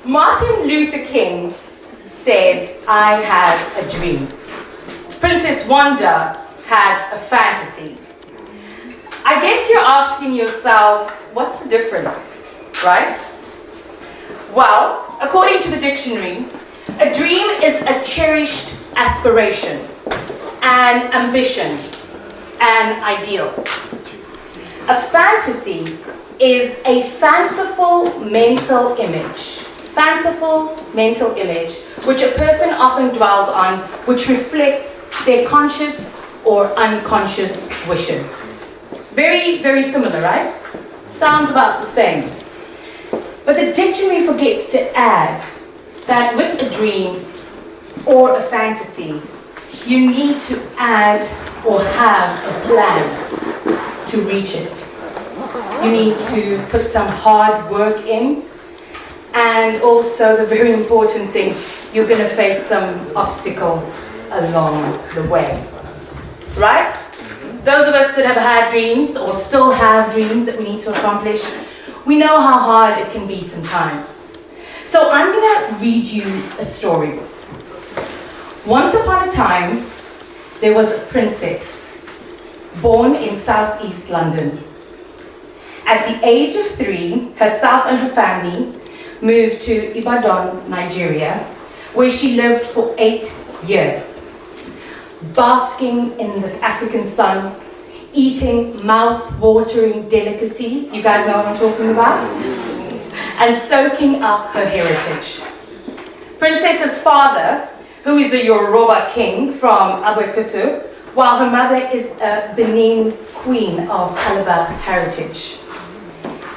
Martin Luther King said, "I had a dream." Princess Wonda had a fantasy. I guess you're asking yourself, what's the difference, right? Well, according to the dictionary, a dream is a cherished aspiration, an ambition, an ideal. A fantasy is a fanciful mental image, which a person often dwells on, which reflects their conscious or unconscious wishes. Very, very similar, right? Sounds about the same. But the dictionary forgets to add that with a dream or a fantasy, you need to add or have a plan to reach it. You need to put some hard work in, and also the very important thing, you're going to face some obstacles along the way. Right? Those of us that have had dreams or still have dreams that we need to accomplish, we know how hard it can be sometimes. So I'm going to read you a story. Once upon a time, there was a princess born in southeast London. At the age of 3, herself and her family moved to Ibadan, Nigeria, where she lived for 8 years. Basking in the African sun, eating mouth-watering delicacies, you guys know what I'm talking about, and soaking up her heritage. Princess's father, who is a Yoruba king from Gbedu, while her mother is a Benin queen of Calabar heritage.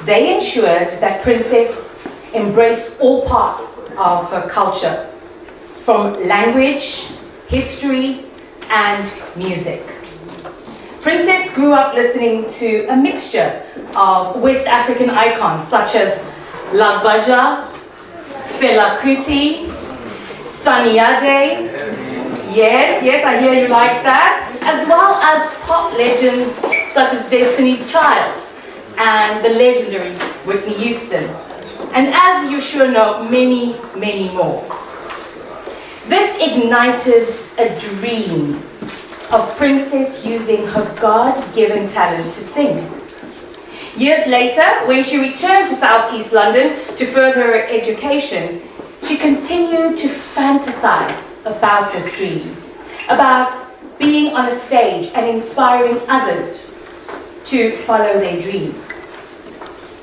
They ensured that Princess embraced all parts of her culture, from language, history, and music. Princess grew up listening to a mixture of West African icons such as Lagbaja, Fela Kuti, Sunny Ade, yes, I hear you like that, as well as pop legends such as Destiny's Child and the legendary Whitney Houston. And as you sure know, many, many more. This ignited a dream of Princess using her God-given talent to sing. Years later, when she returned to Southeast London to further her education, she continued to fantasize about this dream, about being on a stage and inspiring others to follow their dreams.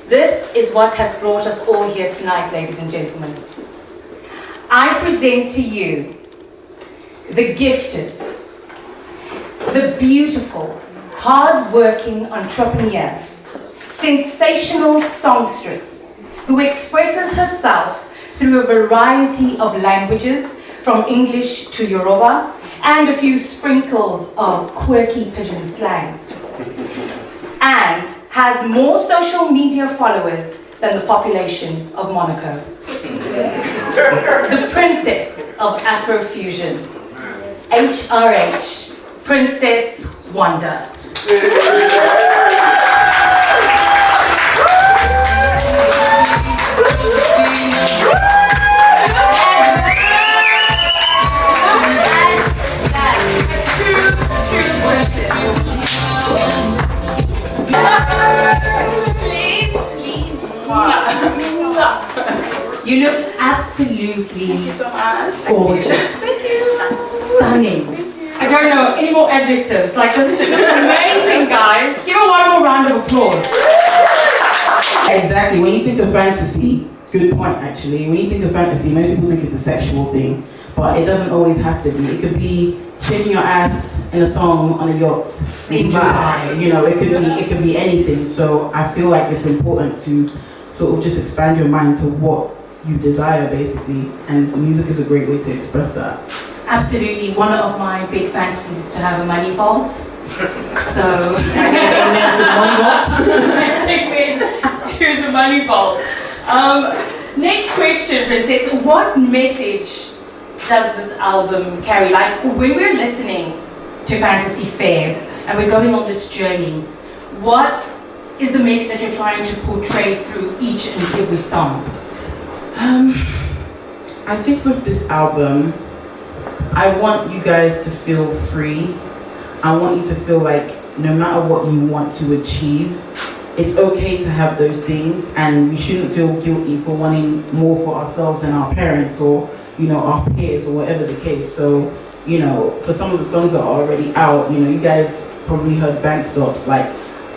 This is what has brought us all here tonight, ladies and gentlemen. I present to you the gifted, the beautiful, hard-working entrepreneur, sensational songstress who expresses herself through a variety of languages, from English to Yoruba, and a few sprinkles of quirky pidgin slangs, and has more social media followers than the population of Monaco. The Princess of Afrofusion, HRH, Princess Wonda. You look absolutely gorgeous. Stunning. I don't know any more adjectives. Like, this is amazing, guys. Give her one more round of applause. Exactly. When you think of fantasy, good point actually. When you think of fantasy, most people think it's a sexual thing, but it doesn't always have to be. It could be shaking your ass in a thong on a yacht in Dubai. You know, it could be anything. So I feel like it's important to sort of just expand your mind to what you desire, basically, and music is a great way to express that. Absolutely. One of my big fantasies is to have a money vault. So to the money vault. Next question, Princess. What message does this album carry? Like, when we're listening to Fantasy Fair and we're going on this journey, what is the message that you're trying to portray through each and every song? I think with this album, I want you guys to feel free. I want you to feel like no matter what you want to achieve, it's okay to have those things, and we shouldn't feel guilty for wanting more for ourselves than our parents or, you know, our peers or whatever the case. So, you know, for some of the songs that are already out, you know, you guys probably heard bank stops. Like,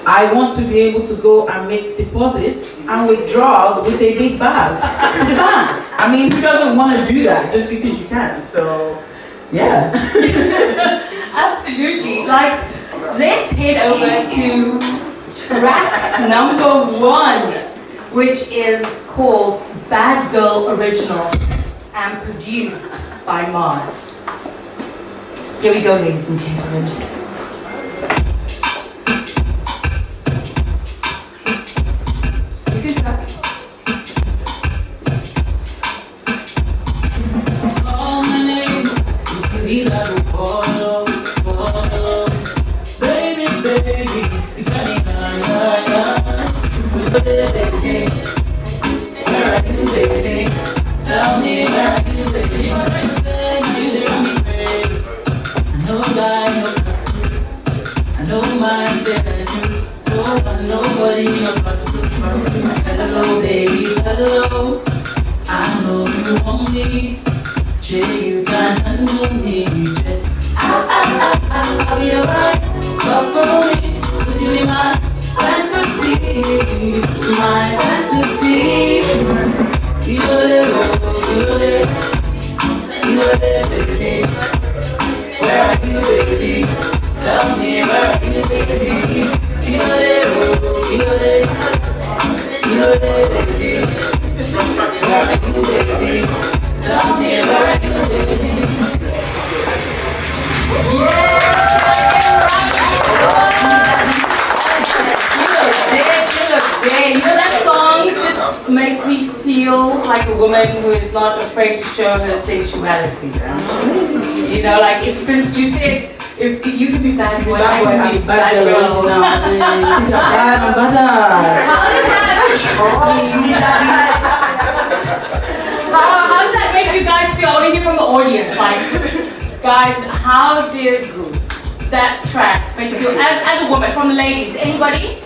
I want to be able to go and make deposits and withdrawals with a big bag to the bank. I mean, who doesn't want to do that just because you can? So, yeah. Absolutely. Like, let's head over to track number 1, which is called Bad Girl Original and produced by Mars. Here we go, ladies and gentlemen. Makes me feel like a woman who is not afraid to show her sexuality. You know, like because you said if you can be bad boy, I can be bad girl. I'm How does that make you guys feel? I want to hear from the audience. Like, guys, how did that track make you feel as a woman? From the ladies, anybody?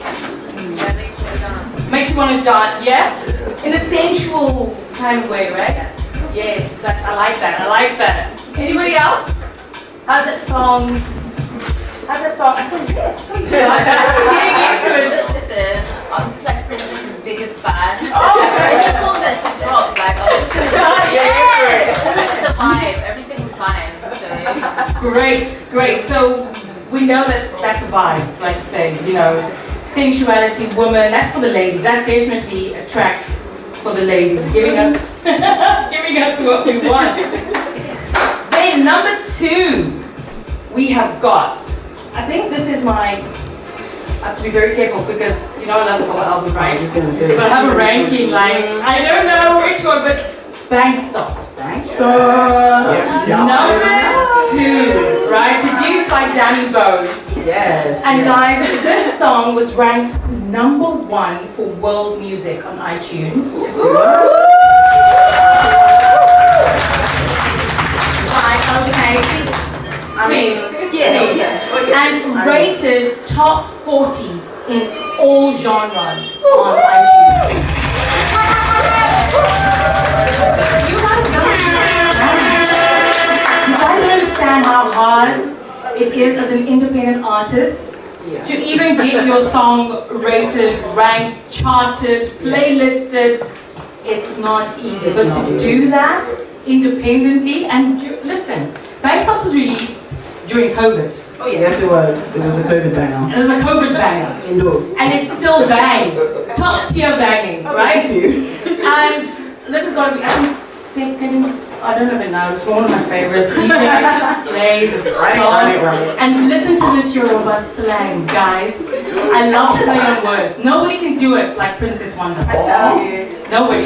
Makes you want to dance, yeah? In a sensual kind of way, right? Yes, I like that. I like that. Anybody else? How's that song? I saw yes, so good. Getting into it. Listen, I'm just like Princess's biggest fan. Oh, every song that she drops, like I'm just gonna it's a vibe every single time. So Great. So we know that that's a vibe, like I say, you know. Sensuality, woman, that's for the ladies. That's definitely a track for the ladies, giving us what we want. Then number 2, we have got, I think this is my, I have to be very careful because, you know, I love this whole album, right? But I have a ranking, like, I don't know which one, but Bank Stops. Number 2, right? Produced by Danny Bowes. Yes. And guys, this song was ranked number 1 for world music on iTunes. Right, okay. I mean, and rated top 40 in all genres on iTunes. You guys don't understand how hard it is as an independent artist to even get your song rated, ranked, charted, playlisted. It's not easy, but to do that independently and listen, Bank Stops was released during COVID. Oh yeah. Yes, it was. It was a COVID banger. It was a COVID banger. Indoors. And it's still bang. Top tier banging, right? Thank you. And this has got to be, I think, second, I don't even know, it's one of my favorites. DJ, just play the song and listen to this Yoruba slang, guys. I love to play on words. Nobody can do it like Princess Wonda. Nobody.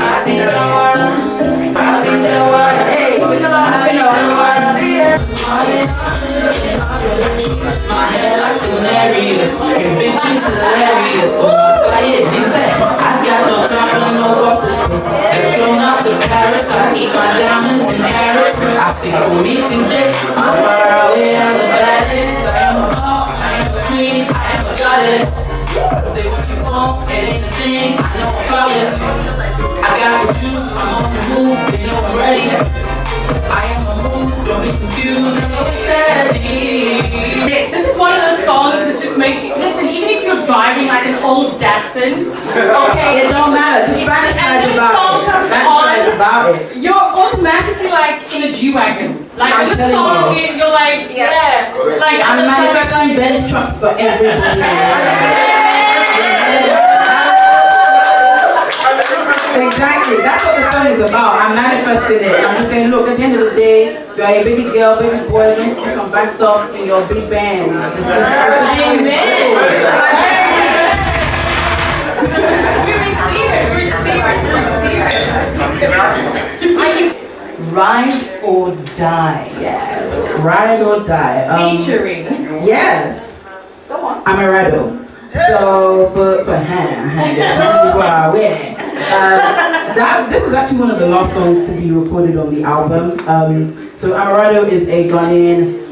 My hair like hilarious, your bitch is hilarious. Go outside, be back. I got no time for no gossip. I've flown out to Paris, I keep my diamonds in carrots. I sing for me today, I'm far away, I'm the baddest. I am a boss, I am a queen, I am a goddess. Say what you want, it ain't a thing, I know I'm flawless. I got the juice, I'm on the move, you know I'm ready. I am a mood, don't be confused, I'm so steady. This is one of those songs that just make you, listen, even if you're driving like an old Datsun, okay? It don't matter, just fantasize about it. You're automatically like in a G-Wagon. Like I'm with this telling song, you're like, yeah. Like I'm manifesting Benz trucks for everybody. Exactly, that's what the song is about. I'm manifesting it. I'm just saying, look, at the end of the day, you're a baby girl, baby boy, you're going to do some backstops in your big band. It's just Amen. We receive it. Ride or Die. yes, ride or die. Featuring. Yes, Go on. Amerado. So for this was actually one of the last songs to be recorded on the album. So Amerado is a Ghanaian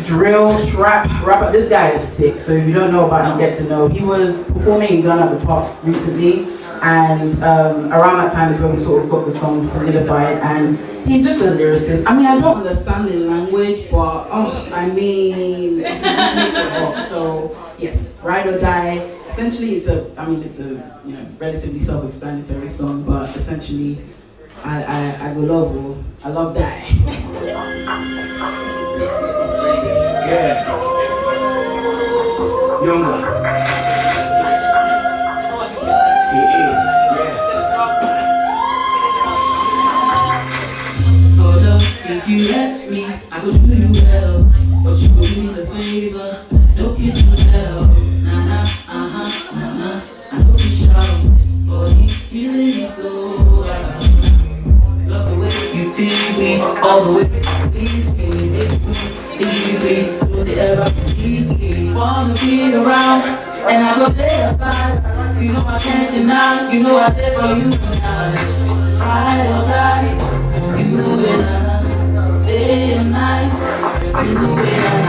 drill trap rapper. This guy is sick. So if you don't know about him, get to know. He was performing in Ghana at the Pop recently, and around that time is when we sort of got the song solidified. And he's just a lyricist. I mean, I don't understand the language, but I mean, he just makes it hot. So yes, Ride or Die. Essentially, it's a relatively self-explanatory song, but essentially, I love die. Yeah. Younger. Hold up, if you let me, I could do you well. But you gon' do me the favor, don't kiss me well. Nah, I know you shout. Body killing me so right. Love the way you tease me, all the way. Leave me, don't you ever please me. Wanna be around, and I go there aside. You know I can't deny, you know I live for you tonight. Ride or die, you and I, day and night, you and I.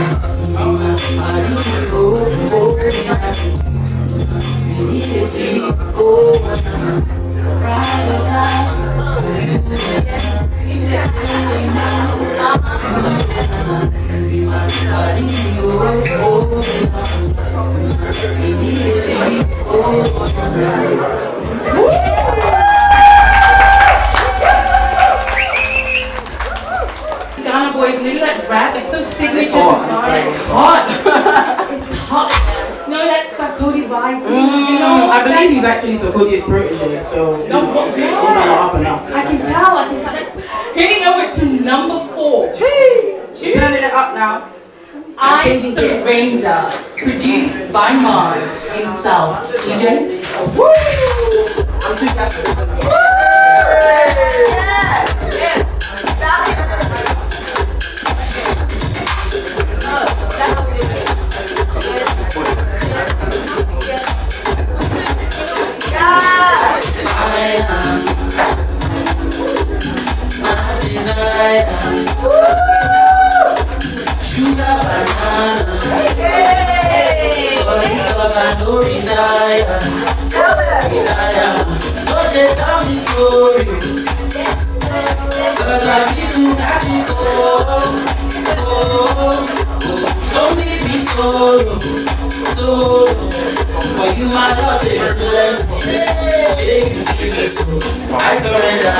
Ghana boys, when they do that rap, it's so signature to Ghana. It's hot. It's hot. You know that Sarkodie vibes. I believe he's actually Sarkodie's protege, so he's on the up and up. I can tell. Heading over to number 4. Jeez. Turning it up now. iSurrender, produced by Mars himself. DJ? Woo! I'm too happy. Yes. My desire, sugar banana, no desire, don't just tell me story, cause I feel too catch it, don't leave me solo, for you my love is blessed. You see me so I surrender.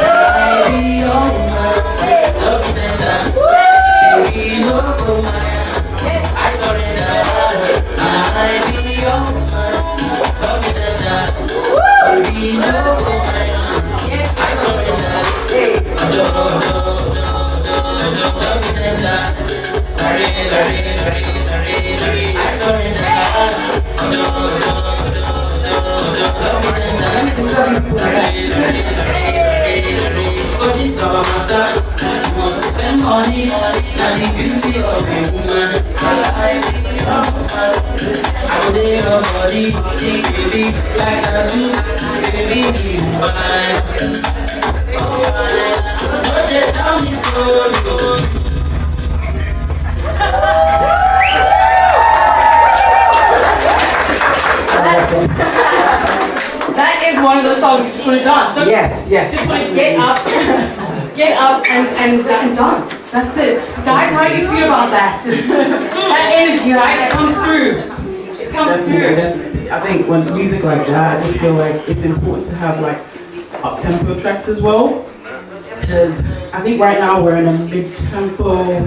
I be your man, love me tender. Baby, no go my I surrender. I be your man, love me tender. Baby, no go my I surrender. Love me tender. I surrender. your body, baby, like I do, baby, you mine. Don't just tell me story. That is one of those songs you just want to dance, don't you? Yes. Just want to get up and dance. That's it. Guys, how do you feel about that? That energy, right? It comes through. It comes through. Definitely. I think when music like that, I just feel like it's important to have like up-tempo tracks as well. Because I think right now we're in a mid-tempo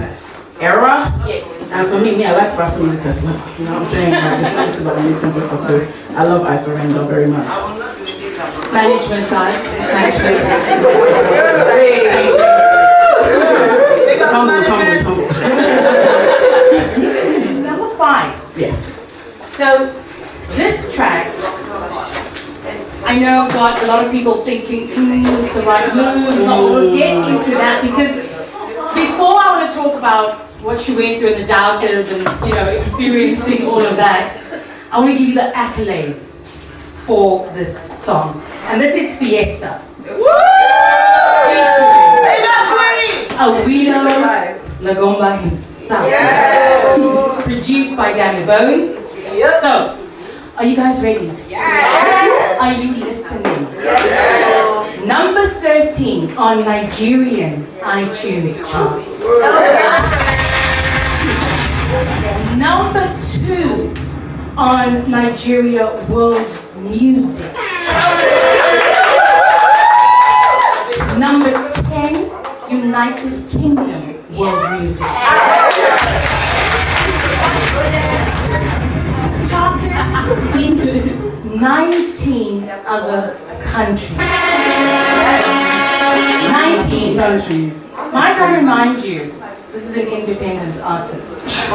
era. Yes. And for me, I like fast music as well. You know what I'm saying? Like, it's not just about mid-tempo stuff. So I love iSurrender very much. Management, guys. Management. Humble. Number 5. Yes. So, this track, I know got a lot of people thinking, is the right move, so we'll get into that because before I want to talk about what she went through and the doubters and, experiencing all of that, I want to give you the accolades for this song. And this is Fiesta. Awilo, Longomba himself. Produced by Danny Bones. So, are you guys ready? Yes. Are you listening? Yes. Number 13 on Nigerian iTunes chart. Number 2 on Nigeria World Music chart. Number 10, United Kingdom World Music chart. Charted in 19 other countries. 19 countries. Might I remind you, this is an independent artist.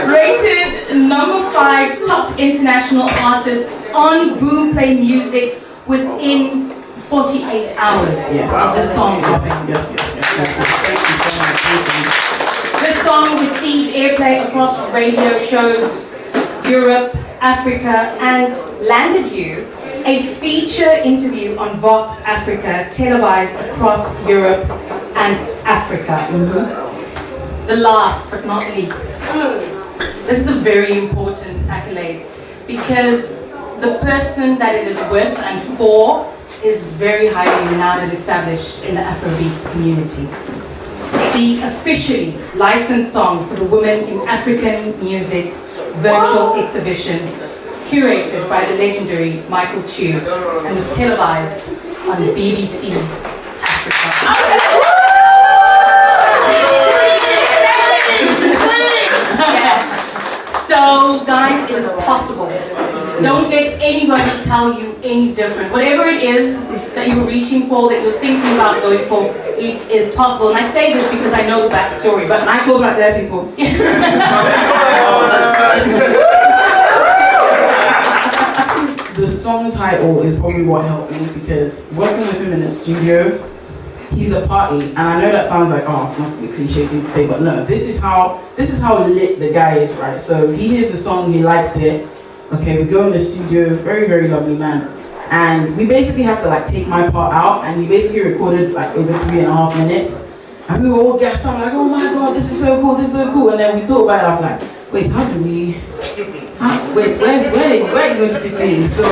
Rated number 5 top international artist on Boom Play Music within 48 hours of the song dropping. Yes. Thank you so much. This song received airplay across radio shows, Europe, Africa, and landed you a feature interview on Vox Africa, televised across Europe and Africa. The last but not least, this is a very important accolade because the person that it is with and for is very highly renowned and established in the Afrobeats community. The officially licensed song for the Women in African Music virtual exhibition, curated by the legendary Michael Tubes and was televised on BBC Africa. So guys, it is possible. Don't let anybody tell you any different. Whatever it is that you're reaching for, that you're thinking about going for, it is possible. And I say this because I know the backstory. But Michael's right there, people. The song title is probably what helped me because working with him in the studio, he's a party, and I know that sounds like, oh, it must be a cliche thing to say, but no, this is how lit the guy is, right? So he hears the song, he likes it. Okay, we go in the studio, very, very lovely man. And we basically have to like take my part out, and he basically recorded like over 3.5 minutes. And we were all gassed up, like, oh my God, this is so cool, And then we thought about it, I was like, wait, how do we, where are you going to fit in? So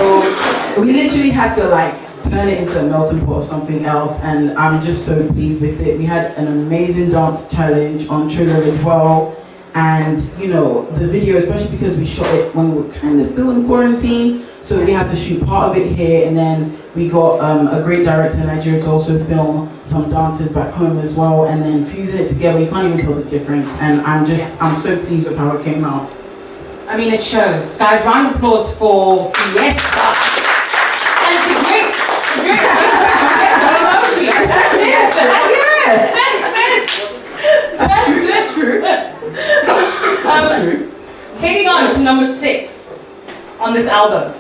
we literally had to like turn it into a melting pot of something else, and I'm just so pleased with it. We had an amazing dance challenge on Trigger as well. And the video, especially because we shot it when we were kind of still in quarantine, so we had to shoot part of it here, and then we got a great director in Nigeria to also film some dances back home as well, and then fusing it together, you can't even tell the difference. And I'm so pleased with how it came out. I mean, it shows. Guys, round of applause for Fiesta. And the dress. That's true. That's true. Heading on to number 6 on this album.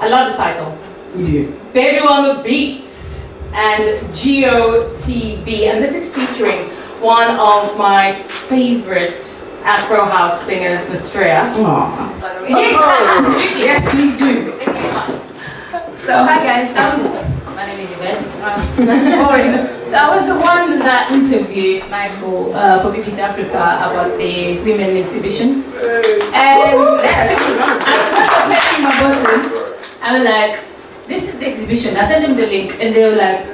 I love the title. You do. Gbedu on the Beat and G.O.T.B. And this is featuring one of my favorite Afro house singers, Nestreya. Aww. Yes, absolutely. Yes, please do. So hi guys, my name is Gbedu. So I was the one that interviewed Michael for BBC Africa about the women exhibition. And I remember telling my bosses, I was like, this is the exhibition. I sent them the link and they were like,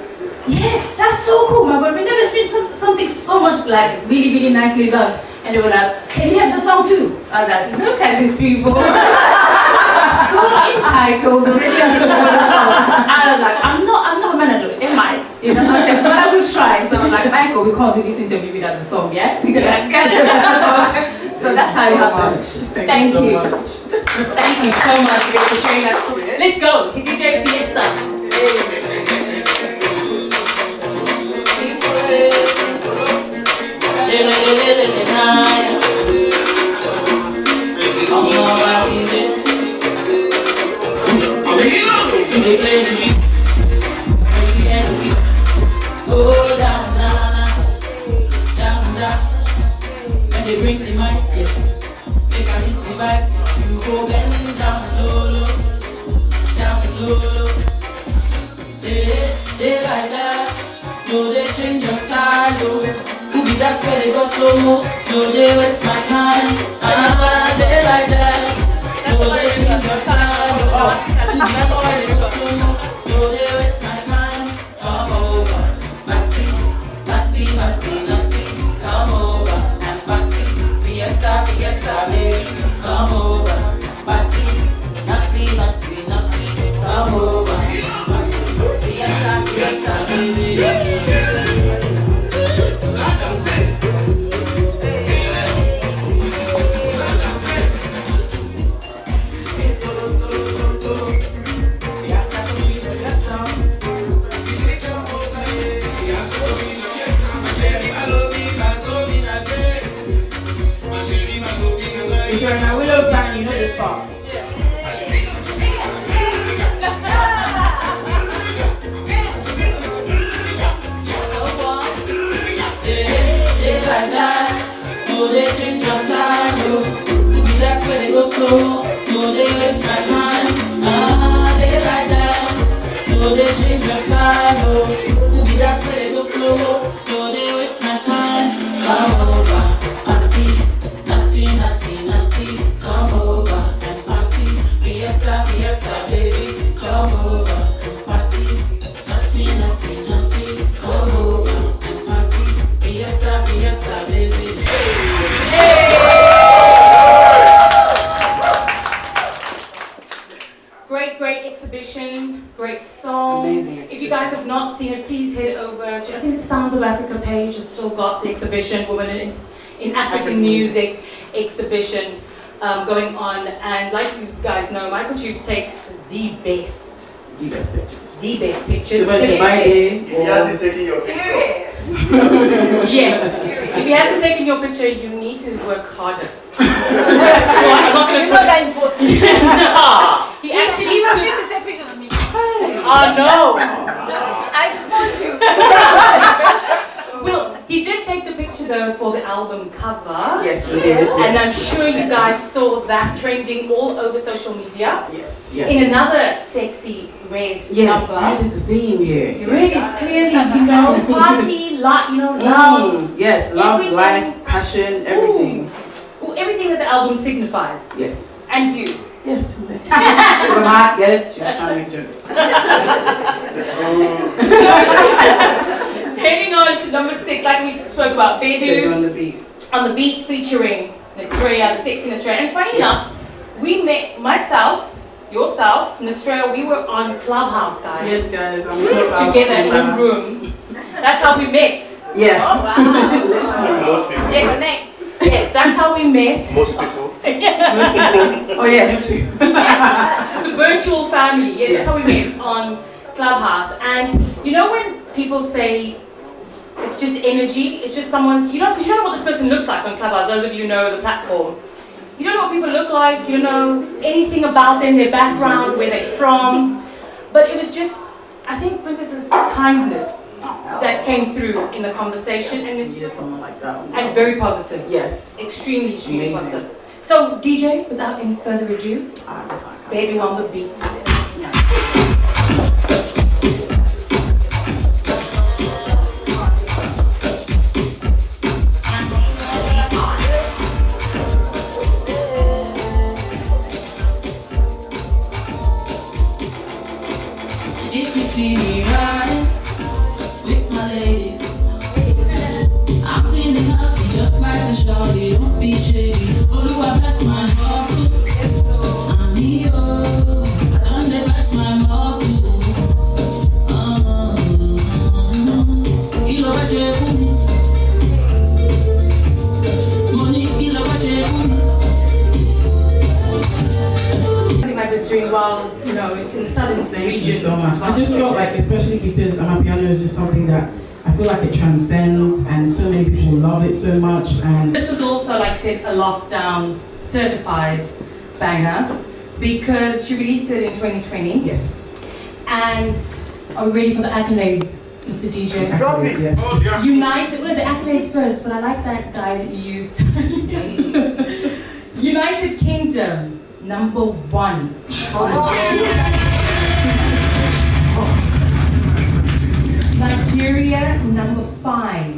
yeah, that's so cool, my God. We've never seen something so much like really, really nicely done. And they were like, can you have the song too? I was like, look at these people. So entitled, really have some other song. I was like, I'm not a manager, am I? You know, I said, but I will try. So I was like, Michael, we can't do this interview without the song, yeah? We gotta get it. So that's how it happened. Thank you. Thank you so much for sharing that. Let's go. DJ Fiesta. They play the beat, and the beat. Go down, down. And they bring the mic, yeah. Make a hit the vibe. You go bend down low. They like that. No, they change your style, oh. Could be that's where they go slow-mo. No, they waste my time. They like that. No, they change your style, oh. Could be that's where they go slow-mo. No, they waste my time. Come over, Natty. Come over and party. Fiesta, baby. Come over, party. Natty. Come over, party. Fiesta, baby. If you're an Awilo fan, you know this part. They like that. No, they change your style. Could be that's where they go slow. No, they waste my time. They like that. No, they change your style. Could be that's where they go slow. No, they waste my time. Come over, party. Natty, come over and party. Fiesta, baby, come over, party. Natty, come over and party. Fiesta, baby. Great exhibition, great song. Amazing If you guys have not seen it, please head over to, I think the Sounds of Africa page has still got the exhibition, Women in African Music exhibition going on. And like you guys know, Michael G.O.T.B takes the best pictures. pictures. If he hasn't taken your picture. Yes. If he hasn't taken your picture, you need to work harder. That's why I'm not going to put that important. He actually refused to take pictures of me. Oh no! I exposed you. Well, he did take the picture though for the album cover. Yes, he did. And I'm sure you guys saw that trending all over social media. Yes. In another sexy red Yes, number. red is the theme here. Red is clearly, party, love, Love. Yes, love, everything. life, passion, everything. Ooh, everything that the album signifies. Yes. And you. Yes. Because I'm hot, get it? She was trying to make jokes. Heading on to number 6, like we spoke about, Gbedu on the beat. on the beat featuring Nestreya, the sexy Nestreya. And funny enough, we met myself, yourself, Nestreya, we were on Clubhouse, guys. Yes, guys, I'm Clubhouse. Together in a room. That's how we met. Yeah. Oh, wow. Most people. Yes, that's how we met. Most people. Oh, yeah, you too. The virtual family. Yes, that's how we met on Clubhouse. And you know when people say it's just energy, it's just someone's, because you don't know what this person looks like on Clubhouse. Those of you who know the platform. You don't know what people look like, you don't know anything about them, their background, where they're from. But it was just, I think Princess's kindness that came through in the conversation in this Needed someone like that. and very positive. Yes. Extremely Amazing. positive. So DJ, without any further ado, Baby on the beat. If you see me riding with my ladies, I'm feeling healthy just like a shawty. Don't be shady. Oluwa bless my hustle. I'm here. I done dey flex my muscle. Kilo bá ṣe fún mi. Money kilo bá ṣe fún mi. something like this doing well, in the southern Thank region. you so much. I just felt like, especially because Amapiano is just something that I feel like it transcends, and so many people love it so much. And This was also, like I said, a lockdown certified banger because she released it in 2020. yes, And are we ready for the accolades, Mr. DJ? Drop it. yes. United, well, the accolades first, but I like that guy that you used. United Kingdom, number 1. Nigeria, number 5.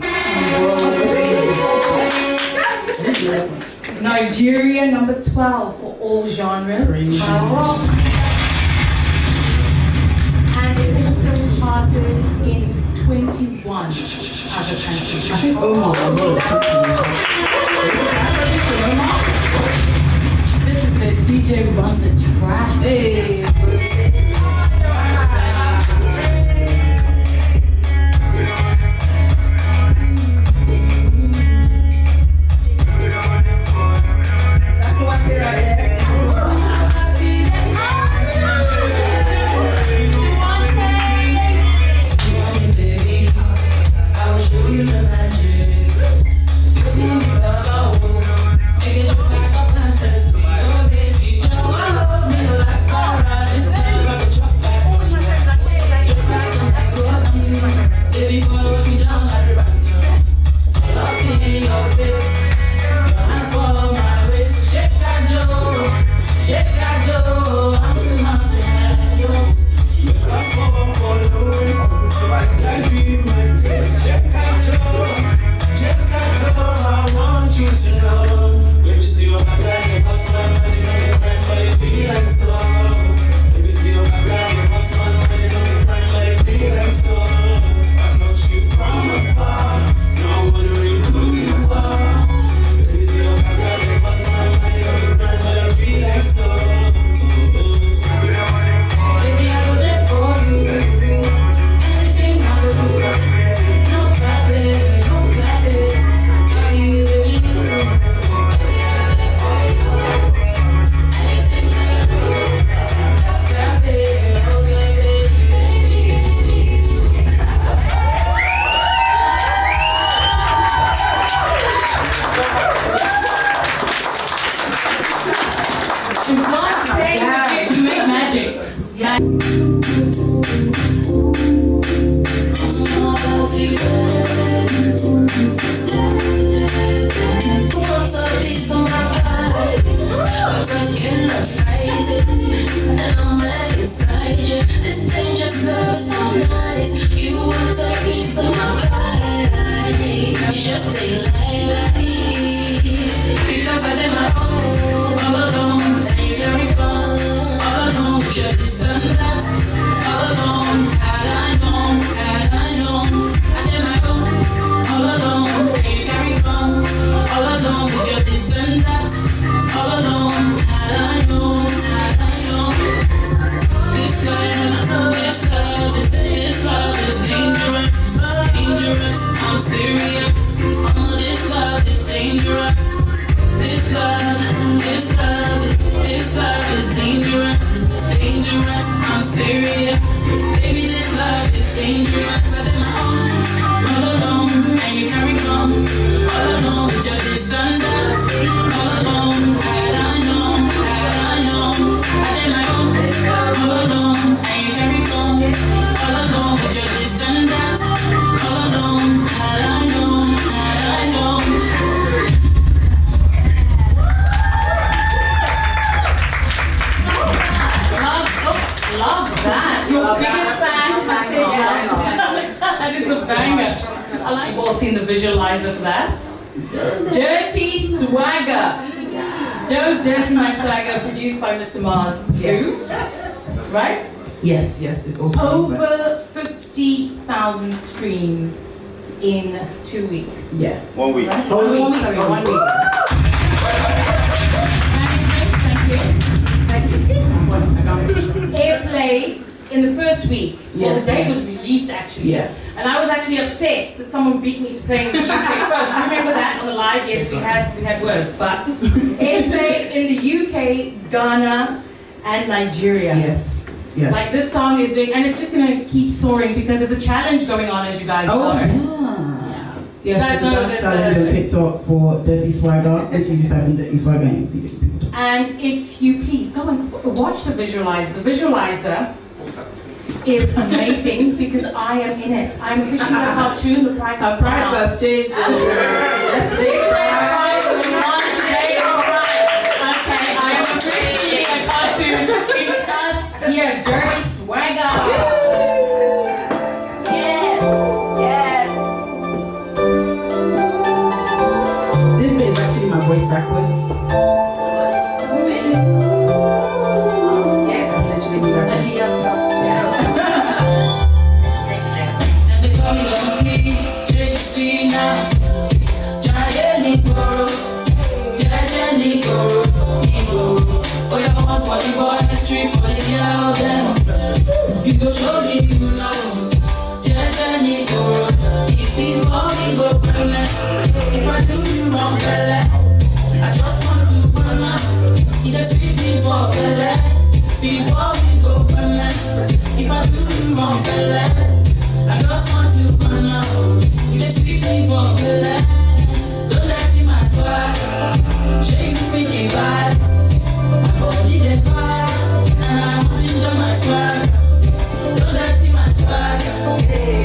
Nigeria, number 12 for all genres. And it also charted in 21 other countries. I think Omar as well. This is the DJ Run the Track. Hey. That's the one right there. All alone, and you carry on. All alone with your this and that. that? Your biggest fan has said that is a banger. I like all seeing the visualizer for that. Dirty Swagger. Don't Dirty My Swagger, produced by Mr. Mars too. Right? Yes, it's also over 50,000 streams in 2 weeks. Yes. 1 week. Right? Oh, 1 week. 1 week. Sorry, 1 week. Management, thank you. Airplay in the first week. Well, the date was released actually. Yeah. And I was actually upset that someone beat me to play in the UK first. Do you remember that on the live? Yes, we had words. But airplay in the UK, Ghana, and Nigeria. Yes. Like this song is doing, and it's just gonna keep soaring because there's a challenge going on, as you guys know. Yes, there's a dance challenge on TikTok for Dirty Swagger. Literally just type in Dirty Swagger and you see different people. And if you please go and watch the visualizer. The visualizer is amazing because I am in it. I'm officially a cartoon. The price Our price has changed. Yesterday's price. Okay, I am officially a cartoon in us here, Dirty Swagger. Yes. This bit is actually my voice backwards. Yes. That's literally me backwards. You go slowly, you know. Gently go. Before we go permanent. If I do you wrong, fella, I just want to burn up. It is sweet before fella. Before we go permanent. If I do you wrong, fella, I just want to burn up. It is sweet before fella. Don't let him ask why. Shake you feel the vibe. My body the vibe. And I want to enjoy my swag. Don't let him ask why.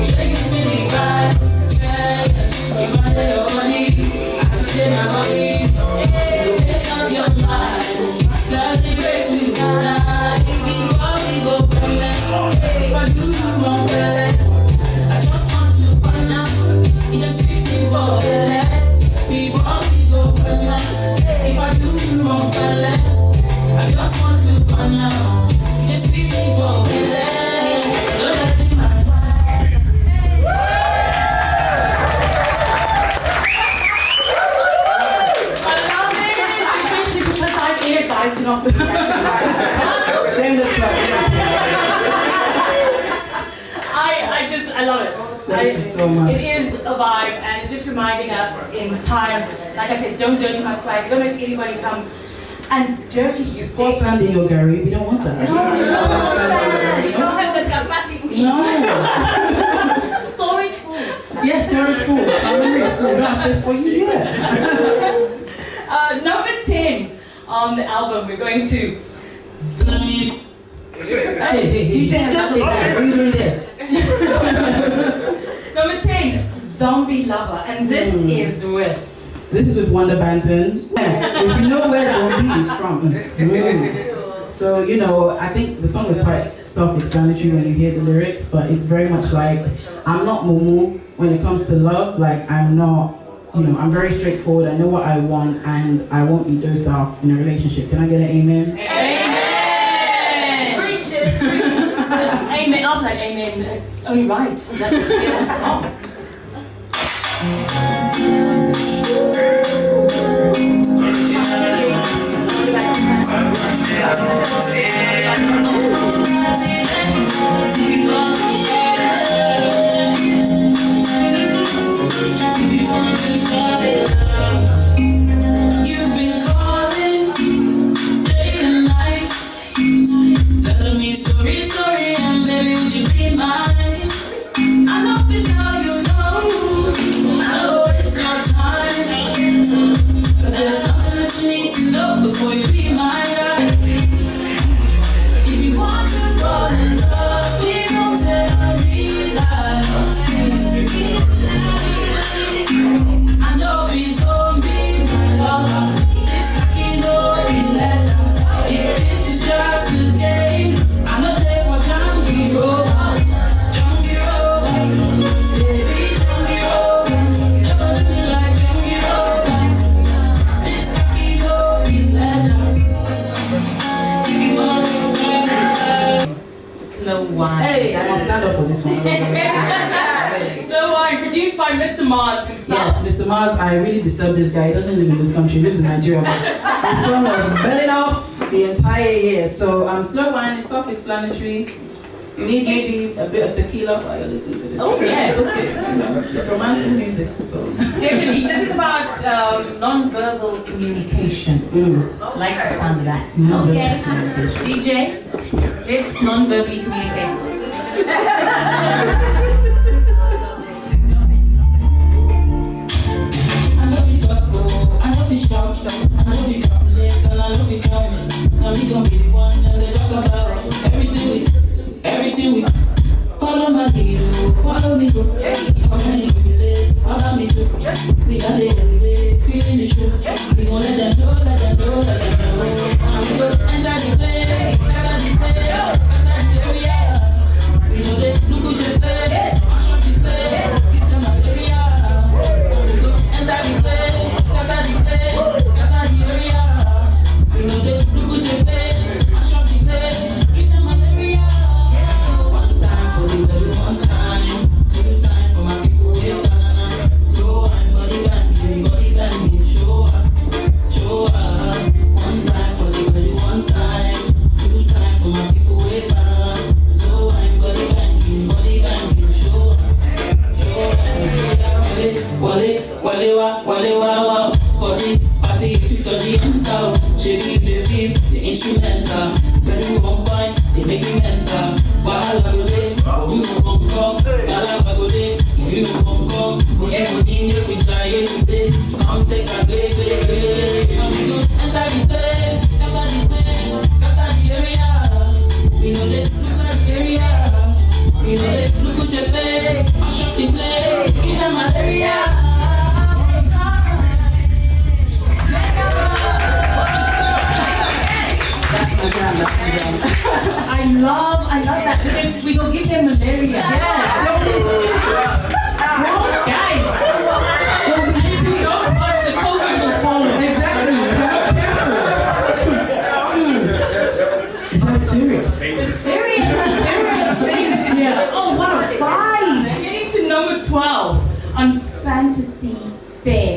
Shake you feel the vibe. Yeah. If I lay your body, I say my body. You make up your mind. Celebrate tonight. Before we go permanent. If I do you wrong, well, I just want to burn up. It is sweet before before we go permanent. If I do you wrong, well, I just want to burn up. It is sweet before don't let me Especially because I've been advised enough of Shameless plug. I love it. Thank you so much. It is a vibe, and just reminding us in times, like I said, don't dirty my swag, don't make anybody come and dirty you. Pour sand in your Gary, we don't want that. You don't have the capacity. No. Storage full. Yes, storage full. Memory full. That's this for you, yeah. Number 10 on the album, we're going to. Hey, DJ has not taken that. What are you doing there? Number 10, Zombie Lover, and this is with. This is with Wonda Banton. If you know where Zombie is from. So, you know, I think the song is quite self-explanatory when you hear the lyrics, but it's very much like, I'm not Mumu when it comes to love. Like, I'm not, you know, I'm very straightforward. I know what I want, and I won't be docile in a relationship. Can I get an amen? Amen! Preach it, preach. Amen, not like amen, it's only right. That's the song. You've been calling day and night, telling me story, and baby, would you be mine? I love it now, you know. I don't waste your time, but there's something that you need to know before you be mine. If you want to Slow Wine. Hey, I must stand up for this one. Slow Wine, produced by Mr. Mars himself. Yes, Mr. Mars, I really disturbed this guy. He doesn't live in this country, he lives in Nigeria. This one was belling off the entire year. So Slow Wine is self-explanatory. You need maybe a bit of tequila while you're listening to this. Oh, yeah. It's okay. It's romancing music. So. Definitely. This is about non-verbal communication. Like the sound of that. Okay. DJ, let's non-verbally communicate. I love you, Coco. I love you, strong. I love you, complex. And I love you, kindness. Now we gon' be the one that they talk about. Everything we follow my lead, follow me, go. How can you be late? What about me, too? We got the elevate, cleaning the show. We gon' let them know, let them know, let them know. And we gon' enter the place, enter the area. We know they look at your face, mash up the place, give them malaria. And we gon' enter the place, scatter the area. We know they look at your face, mash up the place, give them malaria. One time for the Gbedu, one time. Two time for my people with banana. Slow and body banging, show up. One time for the Gbedu, one time. Two time for my people with banana. Slow and body banging, show up. Wale wa. For this party, if you saw the enter, she be the feel, the instrumental. Gbedu on point, they make me mental. While I go there, who no come come? While I go there, if you no come come, we try it today. Come take a baby. And we go enter the place, scatter the area. We know they look at the area. We know they look at your face, mash up the place, give them malaria. I love that. Because we gonna give them malaria. Yeah. Guys, if you don't watch, the COVID will follow. Exactly. Is that serious? Serious things here. Oh, what a five! Getting to number 12 on Fantasy Fair.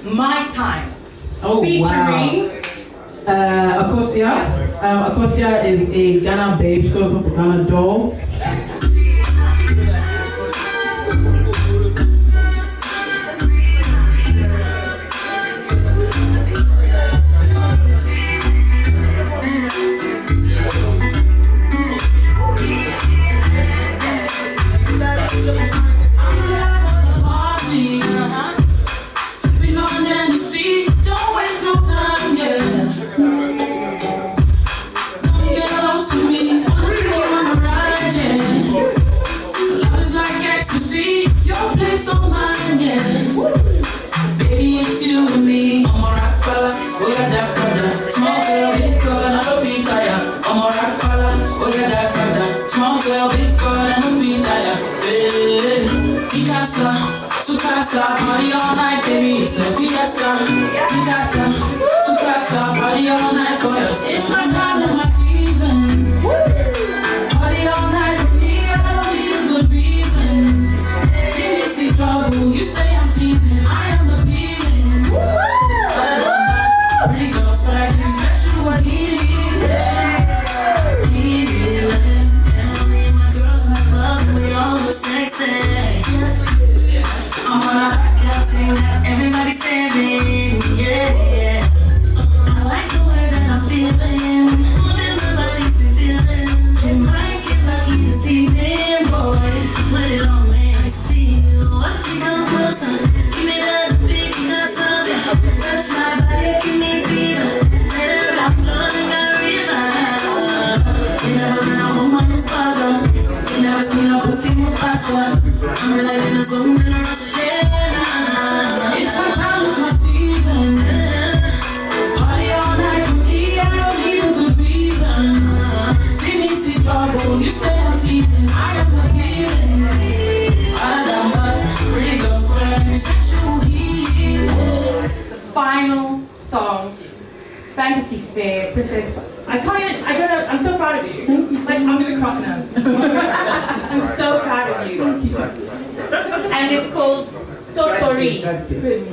My Time. Oh, Featuring Akosia. Akosia is a Ghana babe. She goes off the Ghana doll. Party all night, baby, it's a fiesta. Fiesta, party all night, boy. It's my time and my season. Party all night with me, I don't need a good reason. See me see trouble, you say I'm teasing. I am appealing. Pretty girls, but I give sexual healing. And me and my girls in the club, we all look sexy. I'm gonna rock out thing that everybody staring, yeah. I like the way that I'm feeling, more than my body's been feeling. You might get lucky this evening, boy. Put it on me. I see you, watch you come closer. Give me that big of it. Touch my body, give me fever. Let it rock, floating a river. You never been a woman who's father. You never seen a pussy move faster. I'm really in the zone and a rush. It's my time, it's my season. Party all night with me, I don't need a good reason. See me see trouble, you say I'm teasing. I am forgiving. I done but pretty girls wearing your sexual healing. the final song, Fantasy Fair, Princess. I don't know, I'm so proud of you. Like, I'm gonna cry. partner. I'm so proud of you. And it's called Totori.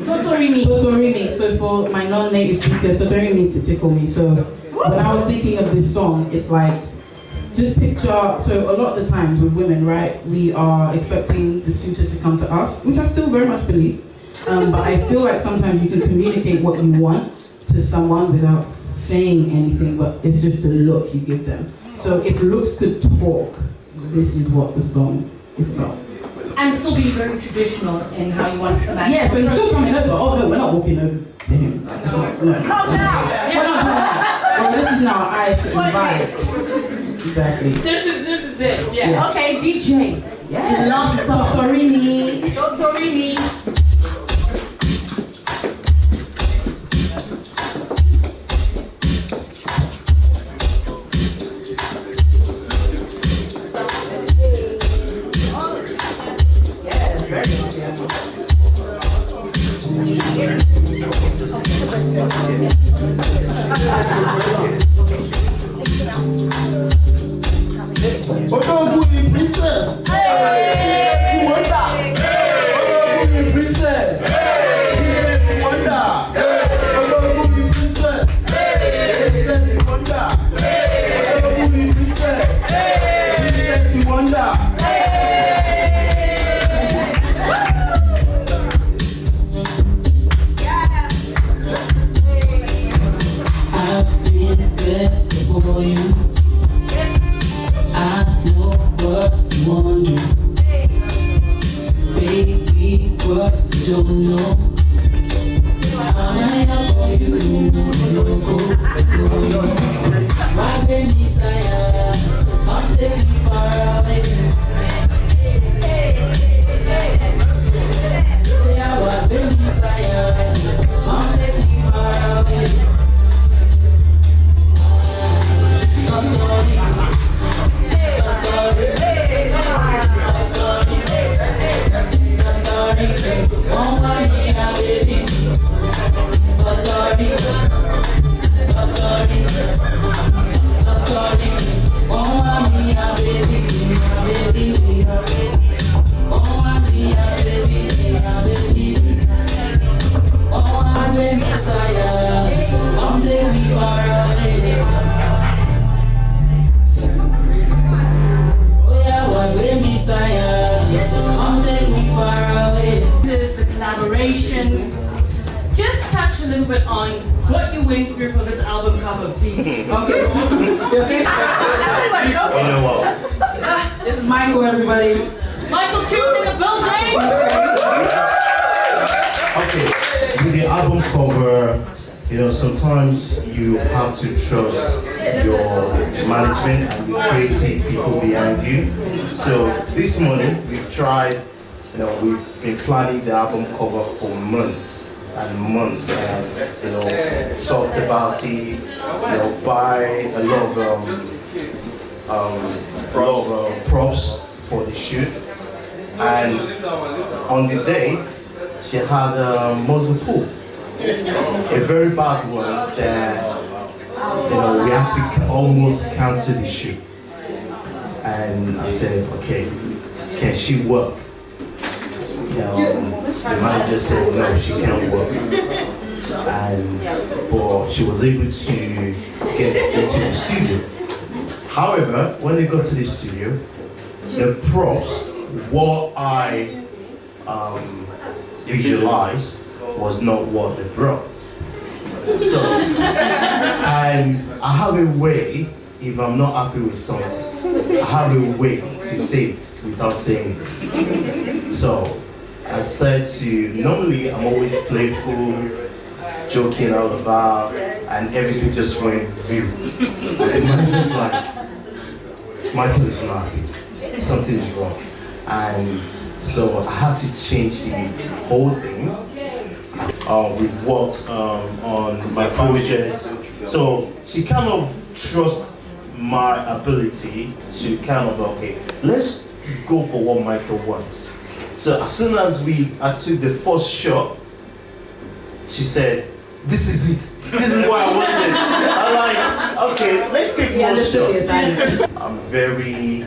Totori Totori. So for my non-native speakers, Totori means to tickle me. So when I was thinking of this song, it's like, just picture, so a lot of the times with women, right, we are expecting the suitor to come to us, which I still very much believe. But I feel like sometimes you can communicate what you want to someone without saying anything, but it's just the look you give them. So if looks could talk, this is what the song is about. And still be very traditional in how you want to manage. Yeah, so he's still coming over. Oh no, we're not walking over to him. No. Come now! Well, this is now our eyes to invite. Exactly. This is it. Yeah. Yeah. Okay, DJ. Yeah. Love song. Torini. Totori. Odogu princess. Wonda. Odogu princess. Princess Wonda. Odogu princess. Princess Wonda. Odogu princess. Princess Wonda. I've been there for you. I know what you want to do. Baby, what you don't know. I'm here for you. Go. My baby, sire, I'm taking far away. Yeah, my baby, sire, I'm taking far away. Just touch a little bit on what you went through for this album cover, please. Okay, so you're saying this is Michael, everybody. Michael Tune in the building! Okay, with the album cover, sometimes you have to trust your management and the creative people behind you. So this morning we've tried, we've been planning the album cover for months and months, and talked about it, buy a lot of props for the shoot, and on the day she had a muzzle pull, a very bad one that we had to almost cancel the shoot. And I said, okay, can she work? The manager said no, she can't work. But she was able to get into the studio. However, when they got to the studio, the props, what I visualized was not what they brought. So, and I have a way, if I'm not happy with something, I have a way to say it without saying it. So, I started to, normally I'm always playful, joking out about, and everything just went view. And the manager's like, Michael is not happy, something is wrong. And so I had to change the whole thing. We've worked on my projects. So she kind of trusts my ability to kind of, okay, let's go for what Michael wants. So as soon as I took the first shot, she said, this is it. This is what I wanted. I'm like, okay, let's take more shots. I'm very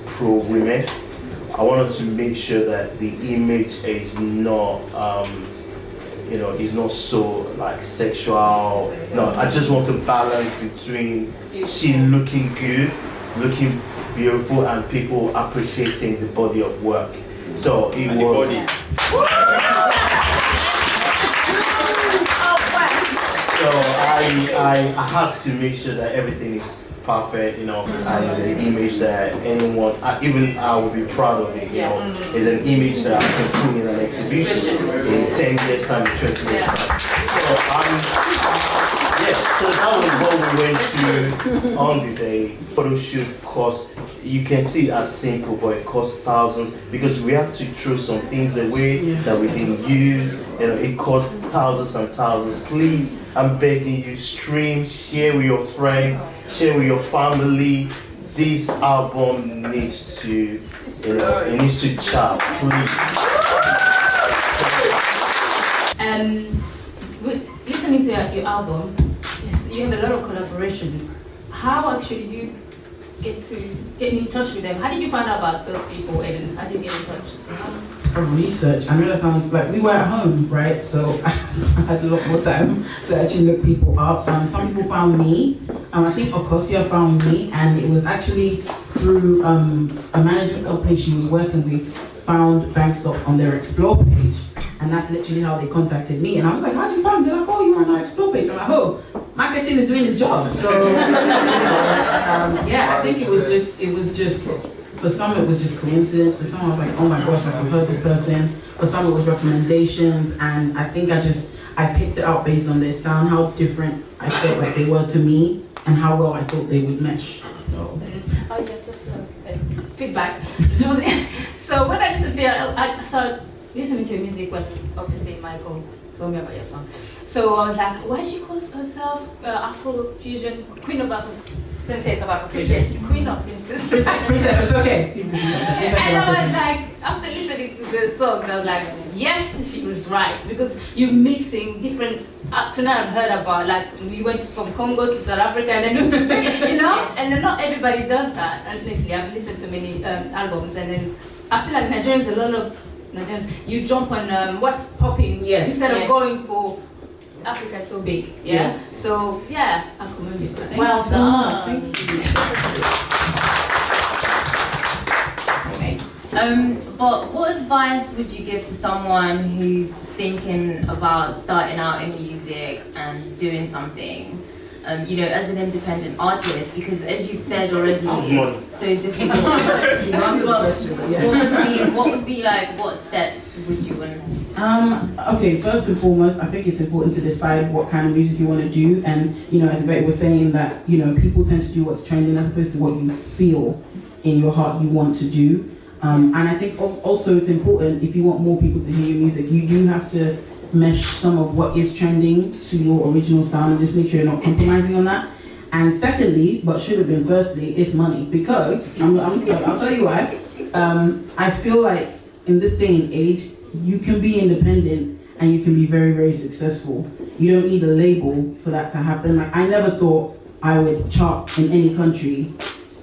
pro-women. I wanted to make sure that the image is not, is not so like sexual. No, I just want to balance between she looking good, looking beautiful, and people appreciating the body of work. So it was. So I had to make sure that everything is perfect, and it's an image that anyone, even I would be proud of it, It's an image that I can put in an exhibition in 10 years time, 20 years time. So that was what we went to on the day. Photo shoot cost, you can see it as simple, but it costs thousands because we have to throw some things away that we didn't use. It costs thousands and thousands. Please, I'm begging you, stream, share with your friends, share with your family. This album needs to, it needs to chart, please. Listening to your album, you have a lot of collaborations. How actually do you get in touch with them? How did you find out about those people, and how did you get in touch? Research. I know that sounds like we were at home, right? So I had a lot more time to actually look people up. Some people found me. I think Okosia found me, and it was actually through a management company she was working with, found bank stocks on their Explore page. And that's literally how they contacted me. And I was like, how did you find me? They're like, oh, you were on our Explore page. I'm like, oh, marketing is doing its job. So, I think it was just, for some it was just coincidence. For some I was like, oh my gosh, I've heard this person. For some it was recommendations. And I think I picked it out based on their sound, how different I felt like they were to me, and how well I thought they would mesh. So. Oh yeah, just feedback. So when I listened to I started listening to your music, but obviously Michael told me about your song. So I was like, why she calls herself Afro Fusion, Queen of Afro, Princess of Afro Fusion, Queen of Princess. Princess, it's okay. And I was like, after listening to the songs, I was like, yes, she was right, because you're mixing different. Tonight I've heard about, like, we went from Congo to South Africa, and then and then not everybody does that. Honestly, I've listened to many albums, and then I feel like Nigerians, a lot of Nigerians, you jump on what's popping instead of going for Africa is so big, So I commend you for that. Well done. Thank you. But what advice would you give to someone who's thinking about starting out in music and doing something, as an independent artist? Because as you've said already, it's so difficult. What would be like, what steps would you want? Okay, first and foremost, I think it's important to decide what kind of music you want to do. And, as Gbedu was saying, that, people tend to do what's trending as opposed to what you feel in your heart you want to do. And I think also it's important, if you want more people to hear your music, you do have to mesh some of what is trending to your original sound and just make sure you're not compromising on that. And secondly, but should have been firstly, it's money. Because, I'll tell you why, I feel like in this day and age, you can be independent and you can be very, very successful. You don't need a label for that to happen. Like, I never thought I would chart in any country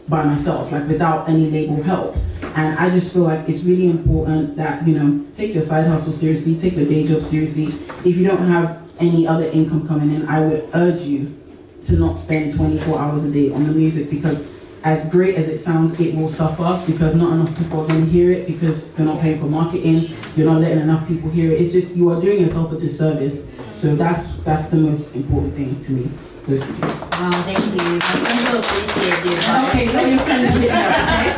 by myself, like without any label help. And I just feel like it's really important that, take your side hustle seriously, take your day job seriously. If you don't have any other income coming in, I would urge you to not spend 24 hours a day on the music, because as great as it sounds, it will suffer because not enough people are going to hear it, because you're not paying for marketing, you're not letting enough people hear it. It's just, you are doing yourself a disservice. So that's the most important thing to me. Wow, thank you. My friends will appreciate you. Okay, so your friends did that, okay?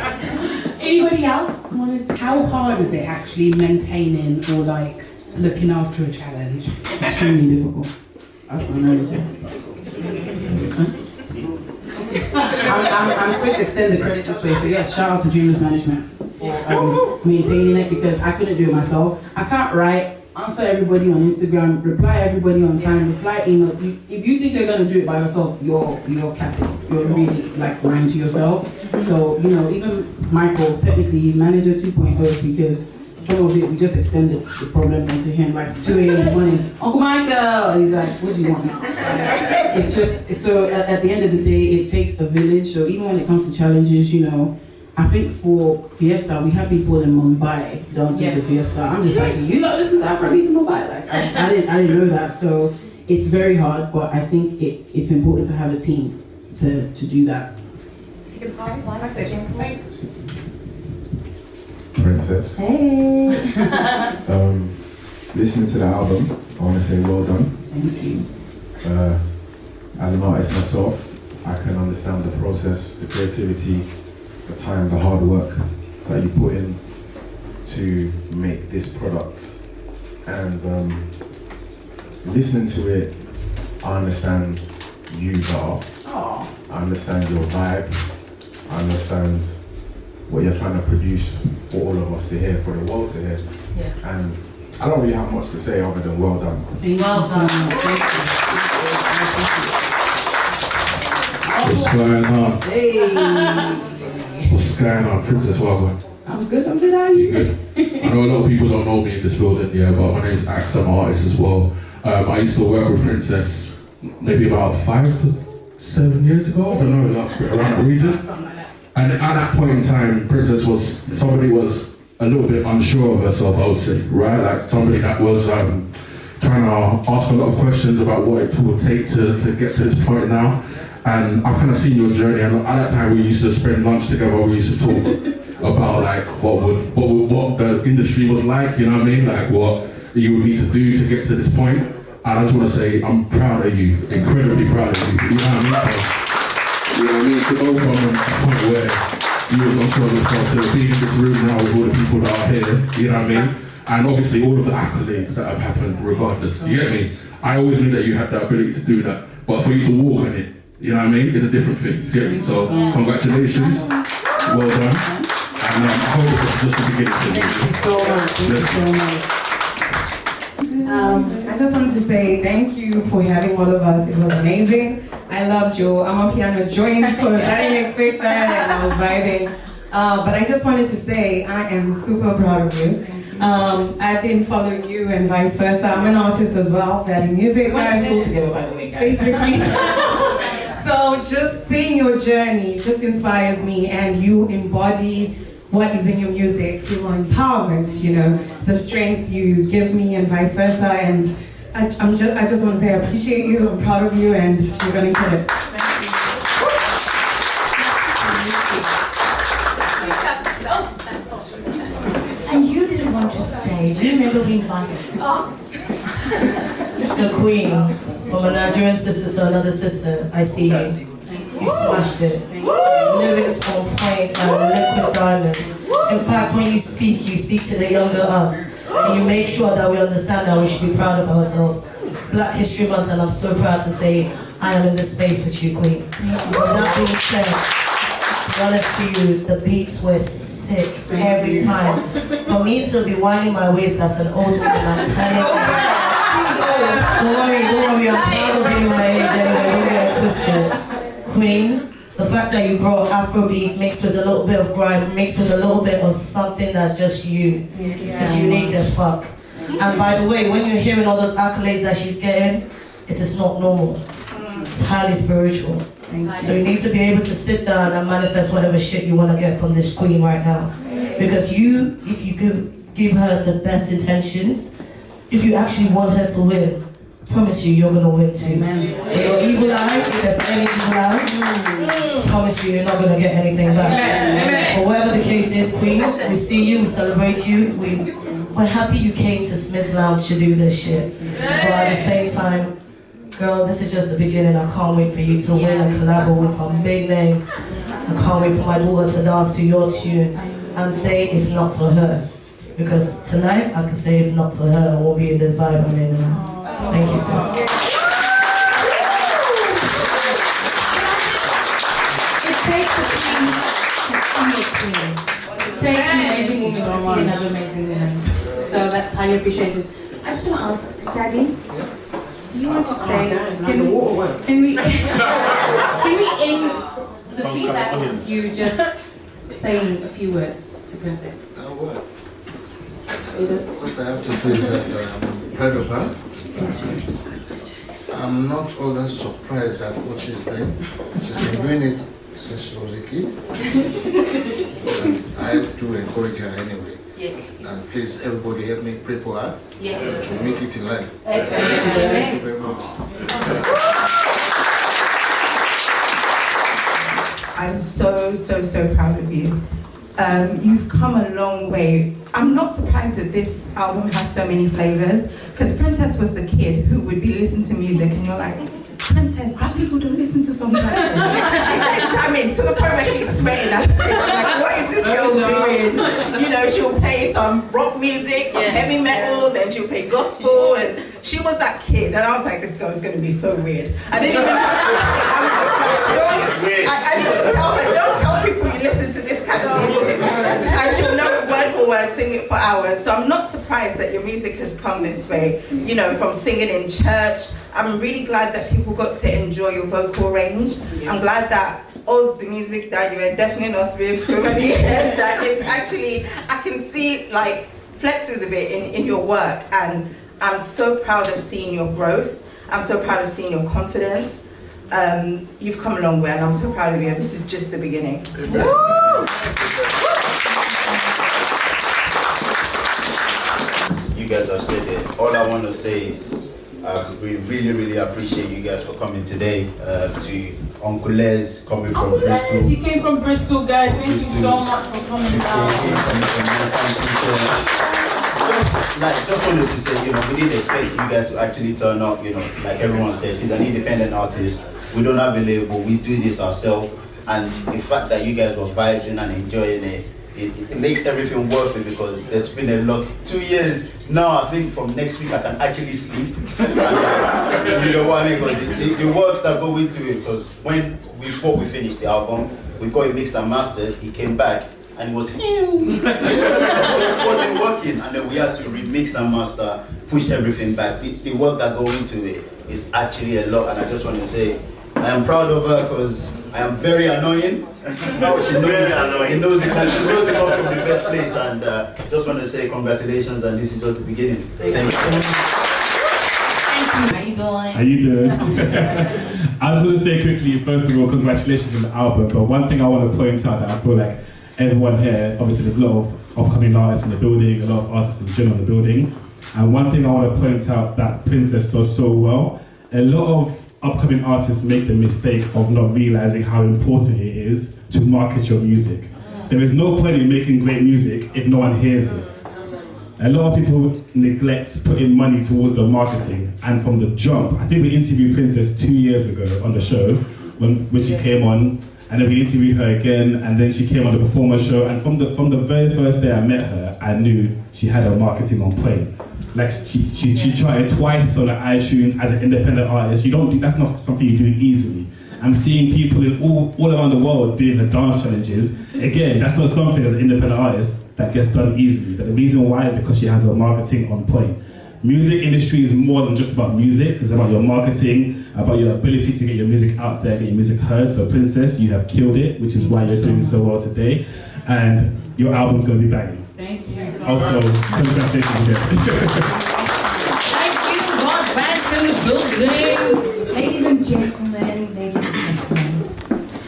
Anybody else wanted to? How hard is it actually maintaining or like looking after a challenge? Extremely difficult. That's my knowledge. I'm supposed to extend the credit this way, so yes, shout out to Dreamers Management for maintaining it, because I couldn't do it myself. I can't write, answer everybody on Instagram, reply everybody on time, reply email. If you think you're gonna do it by yourself, you're capping. You're really like lying to yourself. So even Michael, technically he's manager 2.0 because some of it we just extended the problems onto him, like 2 a.m. in the morning, Uncle Michael, and he's like, what do you want? It's just, so at the end of the day, it takes a village. So even when it comes to challenges, you know, I think for Fiesta, we have people in Mumbai dancing to Fiesta. I'm just like, you know, listen to Afrobeat in Mumbai. Like, I didn't know that. So it's very hard, but I think it's important to have a team to do that. Princess. Hey. Listening to the album, I want to say well done. Thank you. As an artist myself, I can understand the process, the creativity, the time, the hard work that you put in to make this product. And listening to it, I understand you better. I understand your vibe. I understand what you're trying to produce for all of us to hear, for the world to hear. Yeah. And I don't really have much to say other than well done. Well done. What's going on? Hey. What's going on? Princess, welcome. I'm good, how are You you? good? I know a lot of people don't know me in this building, yeah, but my name is Axe, I'm an artist as well. I used to work with Princess maybe about 5 to 7 years ago, I don't know, like, around that region. And at that point in time, Princess was a little bit unsure of herself, I would say, right? Like somebody that was trying to ask a lot of questions about what it would take to get to this point now. And I've kind of seen your journey, and at that time we used to spend lunch together, we used to talk about like what the industry was like, you know what I mean? Like what you would need to do to get to this point. And I just want to say I'm proud of you, incredibly proud of you, you know what I mean? You know what I mean? To go from a point where you was unsure of yourself to being in this room now with all the people that are here, you know what I mean? And obviously all of the accolades that have happened regardless, you get me? I always knew that you had the ability to do that, but for you to walk on it, you know what I mean, it's a different thing, you get me? So congratulations, well done, and I hope it's just the beginning for you. Thank you so much, thank you so much. I just wanted to say thank you for having all of us. It was amazing. I loved your Amapiano joint because I didn't expect that and I was vibing. But I just wanted to say I am super proud of you. I've been following you and vice versa. I'm an artist as well, Valley Music. We went to school together, by the way, guys. Basically. So just seeing your journey just inspires me, and you embody what is in your music, feel empowerment, you know, the strength you give me and vice versa. And I just want to say I appreciate you, I'm proud of you, and you're going to kill it. Thank you. And you didn't want to stay. Do you remember we invited you? So Queen, from a Nigerian sister to another sister, I see you. You smashed it. Lyrics on point like liquid diamond. In fact, when you speak to the younger us. And you make sure that we understand that we should be proud of ourselves. It's Black History Month, and I'm so proud to say I am in this space with you, Queen. With that being said, to be honest to you, the beats were sick every time. For me to be winding my waist as an old woman, I'm telling you. Don't worry, I'm proud of being my age anyway, don't get it twisted. Queen, the fact that you brought Afrobeat mixed with a little bit of grime, mixed with a little bit of something that's just you. It's unique as fuck. And by the way, when you're hearing all those accolades that she's getting, it is not normal. It's highly spiritual. So you need to be able to sit down and manifest whatever shit you want to get from this queen right now. Because you, if you give her the best intentions, if you actually want her to win, promise you, you're gonna win too. With your evil eye, if there's any evil eye, promise you, you're not gonna get anything back. But whatever the case is, Queen, we see you, we celebrate you. We're happy you came to Smith's Lounge to do this shit. But at the same time, girl, this is just the beginning. I can't wait for you to win and collaborate with some big names. I can't wait for my daughter to dance to your tune and say, if not for her. Because tonight, I can say, if not for her, I won't be in the vibe I'm in now. Thank you, sis. It takes a queen to see a queen. It takes an amazing woman to see another amazing woman. So that's highly appreciated. I just want to ask, Daddy, do you want to say, can we end the feedback with you just saying a few words to Princess? What I have to say is that I'm proud of her. I'm not all that surprised at what she's doing. She's been doing it since she was a kid. And I do encourage her anyway. Yes. And please, everybody help me pray for her. Yes. To make it in life. Thank you very much. I'm so proud of you. You've come a long way. I'm not surprised that this album has so many flavors, because Princess was the kid who would be listening to music and you're like, Princess, black people don't listen to songs like this. She's like jamming to the point where she's sweating. I'm like, what is this girl doing? You know, she'll play some rock music, some heavy metal, then she'll play gospel, and she was that kid. And I was like, this girl is going to be so weird. I didn't even know I used to tell her, don't tell people you listen to this kind of music. And she'll know it word for word, sing it for hours. So I'm not surprised that your music has come this way, you know, from singing in church. I'm really glad that people got to enjoy your vocal range. I'm glad that all the music that you were definitely not with for many years, that it's actually, I can see like flexes of it in your work, and I'm so proud of seeing your growth. I'm so proud of seeing your confidence. You've come a long way and I'm so proud of you, and this is just the beginning. You guys have said it. All I want to say is we really appreciate you guys for coming today. To Uncle Les coming from Bristol. He came from Bristol, guys. Thank you so much for coming down. Just wanted to say, you know, we didn't expect you guys to actually turn up, you know, like everyone says, she's an independent artist. We don't have a label, we do this ourselves. And the fact that you guys were vibing and enjoying it, it makes everything worth it, because there's been a lot. 2 years now, I think from next week I can actually sleep. And, you know what I mean? Because the works that go into it, because before we finished the album, we got it mixed and mastered, he came back and it was it just wasn't working, and then we had to remix and master, push everything back. The work that go into it is actually a lot, and I just want to say I am proud of her because I am very annoying. She knows it comes from the best place, and just want to say congratulations, and this is just the beginning. Thank you. How you doing? I just want to say quickly, first of all, congratulations on the album, but one thing I want to point out that I feel like everyone here, obviously there's a lot of upcoming artists in the building, a lot of artists in general in the building, and one thing I want to point out that Princess does so well, a lot of upcoming artists make the mistake of not realizing how important it is to market your music. There is no point in making great music if no one hears it. A lot of people neglect putting money towards the marketing, and from the jump, I think we interviewed Princess 2 years ago on the show when she came on, and then we interviewed her again, and then she came on the performance show, and from the very first day I met her, I knew she had her marketing on point. Like she tried twice on the iTunes as an independent artist. That's not something you do easily. I'm seeing people in all around the world doing her dance challenges. Again, that's not something as an independent artist that gets done easily. But the reason why is because she has her marketing on point. Music industry is more than just about music. It's about your marketing, about your ability to get your music out there, get your music heard. So Princess, you have killed it, which is why you're doing so well today. And your album's going to be banging. Thank you so also, much. congratulations again. Thank you, God, fans in the building. Ladies and gentlemen.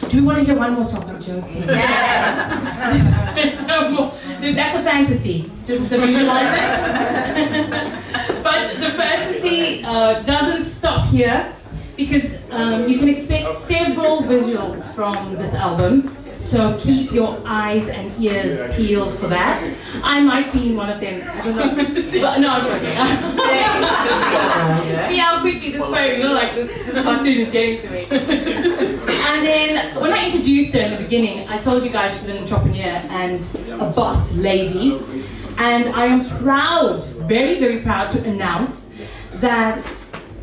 Do we want to hear one more song? I'm joking. Yes. There's no more. That's a fantasy. Just to visualize it. But the fantasy doesn't stop here, because you can expect several visuals from this album. So keep your eyes and ears peeled for that. I might be in one of them. I don't know. But no, I'm joking. See how quickly this phone, this cartoon is getting to me. And then when I introduced her in the beginning, I told you guys she's an entrepreneur and a boss lady. And I am proud, very, very proud to announce that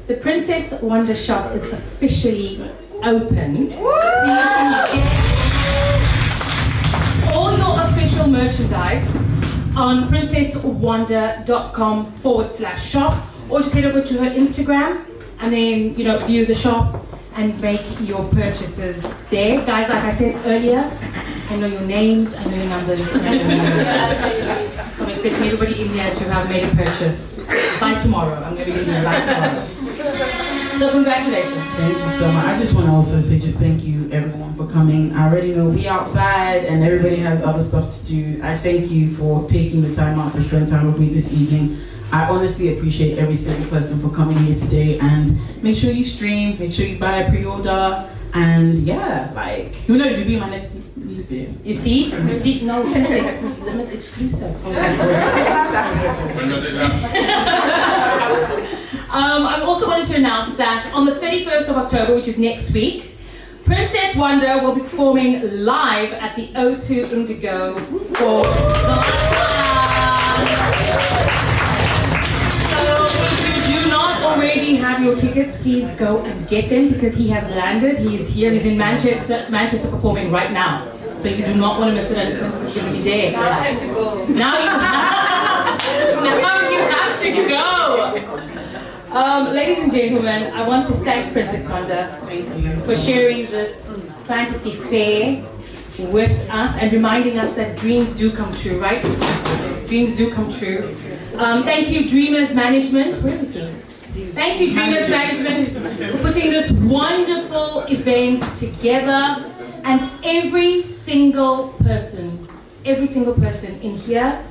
the Princess Wonda shop is officially open. So you can get all your official merchandise on princesswanda.com/shop, or just head over to her Instagram and then view the shop and make your purchases there. Guys, like I said earlier, I know your names, I know your numbers, and I know so I'm expecting expecting everybody in here to have made a purchase by tomorrow. I'm going to be giving you by tomorrow. So congratulations. Thank you so much. I just want to also say just thank you everyone for coming. I already know we outside and everybody has other stuff to do. I thank you for taking the time out to spend time with me this evening. I honestly appreciate every single person for coming here today, and make sure you stream, make sure you buy a pre-order, and yeah, like, who knows, you'll be in my next music video. You see? No, Princess, this is limit exclusive. I also wanted to announce that on the 31st of October, which is next week, Princess Wonda will be performing live at the O2 Indigo for already have your tickets, please go and get them because he has landed. He is here. He's in Manchester performing right now. So you do not want to miss it, and Princess is going to be there. Now I have to go. Now you have to go. Ladies and gentlemen, I want to thank Princess Wonda for sharing this fantasy fair with us and reminding us that dreams do come true, right? Dreams do come true. Thank you, Dreamers Management. Where is he? Thank you, Dreamers Management, for putting this wonderful event together, and every single person in here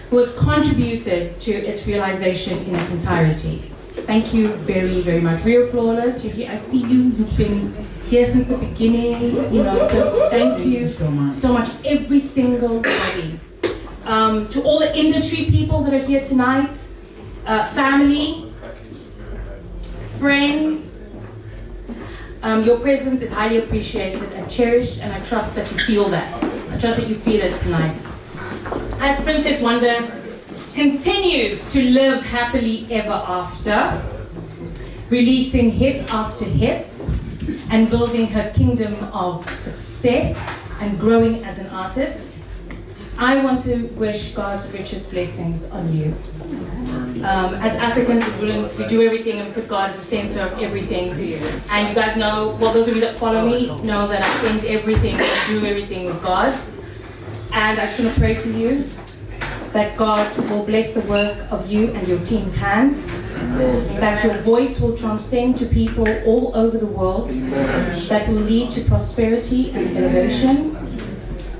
who has contributed to its realization in its entirety. Thank you very, very much. Real Flawless, you're here. I see you. You've been here since the beginning. So thank you so much. Every single body. To all the industry people that are here tonight, family, friends, your presence is highly appreciated and cherished, and I trust that you feel that. I trust that you feel it tonight. As Princess Wonda continues to live happily ever after, releasing hit after hit, and building her kingdom of success and growing as an artist, I want to wish God's richest blessings on you. As Africans, we do everything and put God at the center of everything. And you guys know, well, those of you that follow me know that I end everything and do everything with God. And I just want to pray for you that God will bless the work of you and your team's hands, that your voice will transcend to people all over the world, that will lead to prosperity and elevation,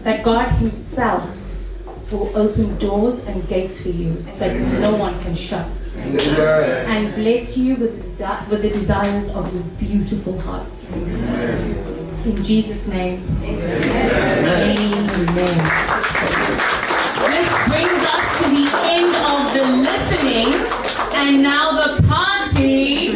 that God Himself will open doors and gates for you that no one can shut, and bless you with the desires of your beautiful heart. In Jesus' name, amen. This brings us to the end of the listening, and now the party.